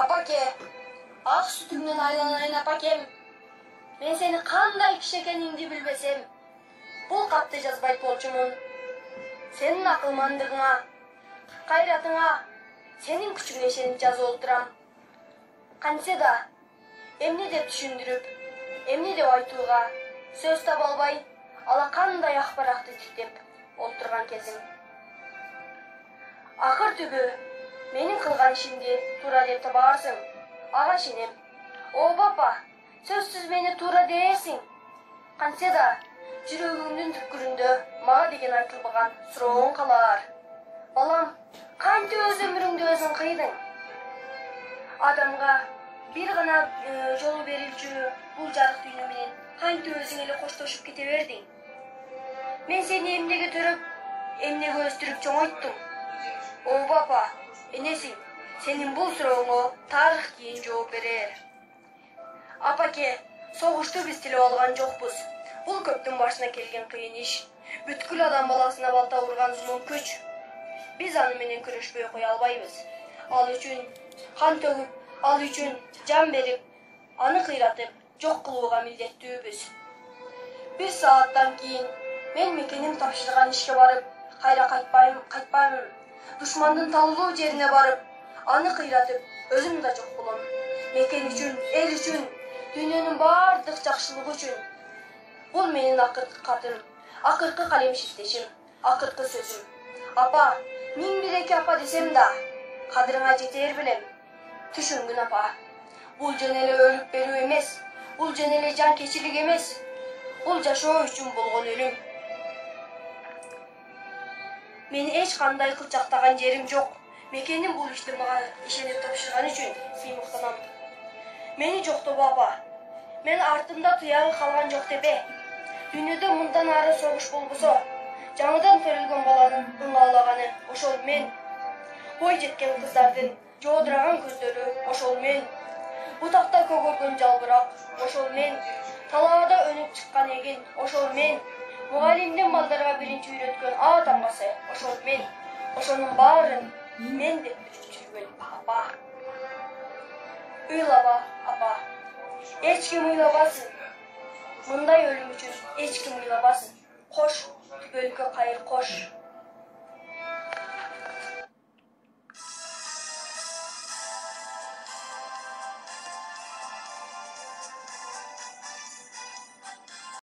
Apake, ақ sütümden aylanayın apakem. Men seni qanday kishi ekeningdi bilbesem, бұл qapты жазбайт болчумун. Senin akılmandığına, gayratına, senin küçüğüne işenip жазып olturam. Qancha da, emne dep düşündürüp, emne dep aytuuga söz таба албай, ала qanday акбаратты тиктеп olturgan kezim. Акыр түбү, менин кылган ишимди туура деп табаарсың. Ага шинем. О папа, сөзсүз мени туура дээрсиң. Кантсе да жүрөгүңдүн түпкүрүндө мага деген айтылбаган сурооң калар. Балам, кантип өз өмүрүңдү өзүң кыйдың? Адамга бир гана жолу берилчү бул жарык дүйнө менен кантип өзүң эле коштошуп кете бердиң? Мен сени эмнеге төрөп, эмнеге өстүрүп чоңойттум? О папа, энесиң, сенин бул сурооңо тарых кийин жооп берер. Апаке, согушту биз тилеп алган жокпуз. Бул көптүн башына келген кыйын иш. Бүткүл адам баласына балта урган зулум күч. Биз аны менен күрөшпөй кое албайбыз. Ал үчүн кан төгүп, ал үчүн жан берип, аны кыйратып, жок кылууга милдеттүүбүз. 1 сааттан кийин мен мекеним тапшырган ишке барып, кайра кайтпаймын. Душмандын талуу жерине барып, аны кыйратып, өзүм да жок болом. Мекен үчүн, эл үчүн, дүйнөнүн бардык жакшылыгы үчүн. Бул менин акыркы катым, акыркы калем шиктешим, акыркы сөзүм. Апа, 1001 апа десем да, кадырыңа жетер билем. Түшүнгүн апа. Бул жөн эле өлүп берүү эмес, бул жөн эле жан кечилик эмес. Бул жашоо үчүн болгон өлүм. Мени эч кандай кылчактаган жерим жок. Мекеним бул ишти мага ишенип тапшырган үчүн сыймыктанам. Мени жоктобо апа. Мен артымда туягы калган жок депе. Дүйнөдө мындан ары согуш болбосо, жаңыдан төрөлгөн баланын ыңгаалаганы ошол мен. Бой жеткен кыздардын жоодураган көздөрү ошол мен. Бутакта көгөргөн жалбырак ошол мен. Талаада өнүп чыккан эгин ошол мен. Мугалимдин балдарга биринчи үйрөткөн А тамгасы ошол мен. Ошонун баарын мен деп билип жүргөн апа. Ыйлаба, апа. Эч ким ыйлабасын. Мындай өлүм үчүн эч ким ыйлабасын. Кош, түбөлүккө кайыр кош.